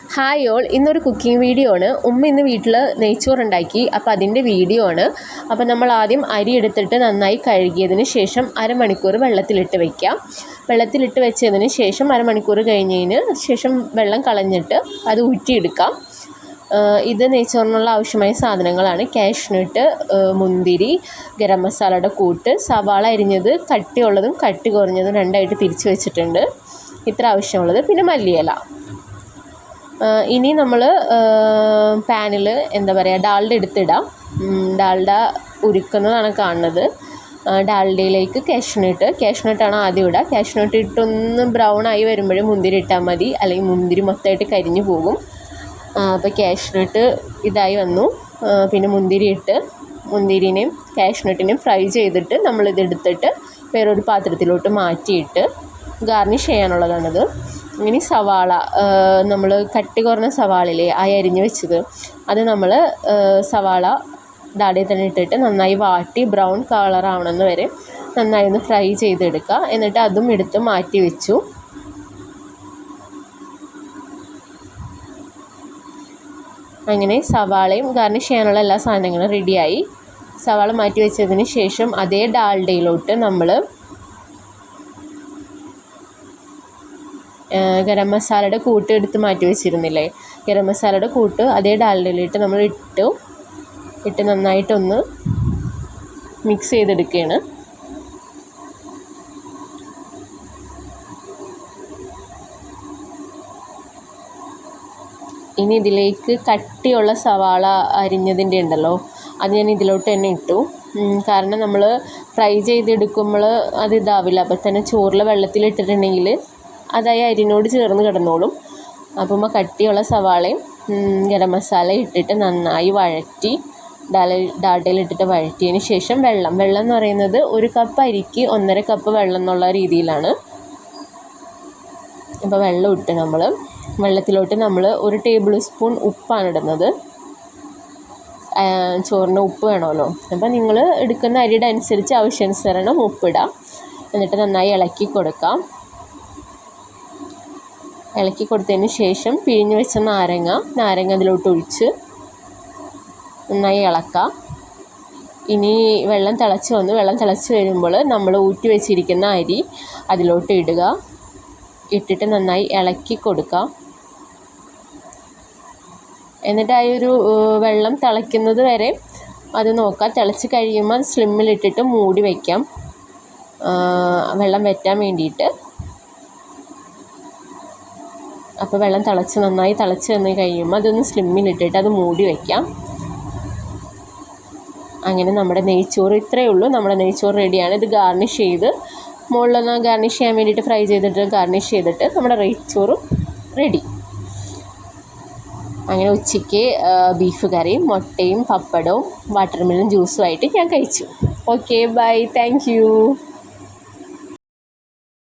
Hi all, ഇന്നൊരു cooking video ആണ്. ഉമ്മ ഇന്ന് വീട്ടിൽ നെയ്ച്ചോറുണ്ടാക്കി. അപ്പോൾ അതിൻ്റെ വീഡിയോ ആണ്. അപ്പോൾ നമ്മൾ ആദ്യം അരി എടുത്തിട്ട് നന്നായി കഴുകിയതിന് ശേഷം അരമണിക്കൂർ വെള്ളത്തിലിട്ട് വയ്ക്കാം. വെള്ളത്തിലിട്ട് വെച്ചതിന് ശേഷം അരമണിക്കൂർ കഴിഞ്ഞതിന് ശേഷം വെള്ളം കളഞ്ഞിട്ട് അത് ഊറ്റിയെടുക്കാം. ഇത് നെയ്ച്ചോറിനുള്ള ആവശ്യമായ സാധനങ്ങളാണ്. കാഷ്നട്ട്, മുന്തിരി, ഗരം മസാലയുടെ കൂട്ട്, സവാള അരിഞ്ഞത്, കട്ടിയുള്ളതും കട്ടി കുറഞ്ഞതും രണ്ടായിട്ട് തിരിച്ച് വെച്ചിട്ടുണ്ട്. ഇത്ര ആവശ്യമുള്ളത്. പിന്നെ മല്ലിയില. ഇനി നമ്മൾ പാനിൽ ഡാൽഡ എടുത്തിടാം. ഡാൽഡ ഉരുക്കുന്നതാണ് കാണുന്നത്. ഡാൽഡയിലേക്ക് കാഷ്നട്ടാണ് ആദ്യം ഇടുക. കാഷ്നട്ട് ഇട്ടൊന്ന് ബ്രൗൺ ആയി വരുമ്പോഴും മുന്തിരി ഇട്ടാൽ മതി, അല്ലെങ്കിൽ മുന്തിരി മൊത്തമായിട്ട് കരിഞ്ഞു പോകും. അപ്പോൾ കാഷ്നട്ട് ഇതായി വന്നു. പിന്നെ മുന്തിരി ഇട്ട് മുന്തിരിനെയും കാഷ്നട്ടിനെയും ഫ്രൈ ചെയ്തിട്ട് നമ്മളിതെടുത്തിട്ട് വേറൊരു പാത്രത്തിലോട്ട് മാറ്റിയിട്ട് ഗാർണിഷ് ചെയ്യാനുള്ളതാണത്. ഇനി സവാള, നമ്മൾ കട്ടി കുറഞ്ഞ സവാളയില്ലേ ആ അരിഞ്ഞ് വെച്ചത്, അത് നമ്മൾ സവാള ഡാഡയിൽ തന്നെ ഇട്ടിട്ട് നന്നായി വാട്ടി ബ്രൗൺ കളർ ആവണമെന്ന് വരെ നന്നായി ഒന്ന് ഫ്രൈ ചെയ്തെടുക്കുക. എന്നിട്ട് അതും എടുത്ത് മാറ്റി വെച്ചു. അങ്ങനെ സവാളയും ഗാർണിഷ് ചെയ്യാനുള്ള എല്ലാ സാധനങ്ങളും റെഡിയായി. സവാള മാറ്റി വെച്ചതിന് ശേഷം അതേ ഡാൽഡയിലോട്ട് നമ്മൾ ഗരം മസാലയുടെ കൂട്ട് എടുത്ത് മാറ്റി വെച്ചിരുന്നില്ലേ, ഗരം മസാലയുടെ കൂട്ട് അതേ ഡാൽഡയിലിട്ട് നമ്മൾ ഇട്ട് നന്നായിട്ടൊന്ന് മിക്സ് ചെയ്തെടുക്കുകയാണ്. ഇനി ഇതിലേക്ക് കട്ടിയുള്ള സവാള അരിഞ്ഞതിൻ്റെ ഉണ്ടല്ലോ, അത് ഞാൻ ഇതിലോട്ട് തന്നെ ഇട്ടു. കാരണം നമ്മൾ ഫ്രൈ ചെയ്തെടുക്കുമ്പോൾ അത് ഇതാവില്ല. അപ്പോൾ തന്നെ ചോറിൽ വെള്ളത്തിലിട്ടിട്ടുണ്ടെങ്കിൽ അതായി അരിനോട് ചേർന്ന് കിടന്നോളും. അപ്പം കട്ടിയുള്ള സവാളയും ഗരം മസാല ഇട്ടിട്ട് നന്നായി വഴറ്റി ഡാൽഡയിലിട്ടിട്ട് വഴറ്റിയതിന് ശേഷം വെള്ളം എന്ന് പറയുന്നത് 1 കപ്പ് അരിക്ക് 1.5 കപ്പ് വെള്ളം എന്നുള്ള രീതിയിലാണ്. അപ്പോൾ വെള്ളം ഇട്ട് വെള്ളത്തിലോട്ട് നമ്മൾ 1 ടേബിൾ സ്പൂൺ ഉപ്പാണ് ഇടുന്നത്. ചോറിന് ഉപ്പ് വേണമല്ലോ. അപ്പോൾ നിങ്ങൾ എടുക്കുന്ന അരിയുടെ അനുസരിച്ച് ആവശ്യാനുസരണം ഉപ്പിടാം. എന്നിട്ട് നന്നായി ഇളക്കി കൊടുക്കാം. ഇളക്കി കൊടുത്തതിന് ശേഷം പിഴിഞ്ഞ് വെച്ച നാരങ്ങ അതിലോട്ട് ഒഴിച്ച് നന്നായി ഇളക്കാം. ഇനി വെള്ളം തിളച്ച് വരുമ്പോൾ നമ്മൾ ഊറ്റി വെച്ചിരിക്കുന്ന അരി അതിലോട്ട് ഇട്ടിട്ട് നന്നായി ഇളക്കി കൊടുക്കാം. എന്നിട്ട് ആ ഒരു വെള്ളം തിളയ്ക്കുന്നത് വരെ അത് നോക്കാം. തിളച്ച് കഴിയുമ്പോൾ അത് സ്ലിമ്മിലിട്ടിട്ട് മൂടി വയ്ക്കാം, വെള്ളം വറ്റാൻ വേണ്ടിയിട്ട്. അപ്പോൾ വെള്ളം നന്നായി തിളച്ച് വന്ന് കഴിയുമ്പോൾ അതൊന്ന് സ്ലിമ്മിലിട്ടിട്ട് അത് മൂടി വയ്ക്കാം. അങ്ങനെ നമ്മുടെ നെയ്ച്ചോറ് ഇത്രയേ ഉള്ളൂ. നമ്മുടെ നെയ്ച്ചോറ് റെഡിയാണ്. ഇത് ഗാർണിഷ് ചെയ്ത് മുകളിലൊന്ന് ഗാർണിഷ് ചെയ്യാൻ വേണ്ടിയിട്ട് ഫ്രൈ ചെയ്തിട്ട് ഗാർണിഷ് ചെയ്തിട്ട് നമ്മുടെ നെയ്ച്ചോറ് റെഡി. അങ്ങനെ ഉച്ചയ്ക്ക് ബീഫ് കറിയും മുട്ടയും പപ്പടവും വാട്ടർമെലൺ ജ്യൂസുമായിട്ട് ഞാൻ കഴിച്ചു. Okay, bye, thank U.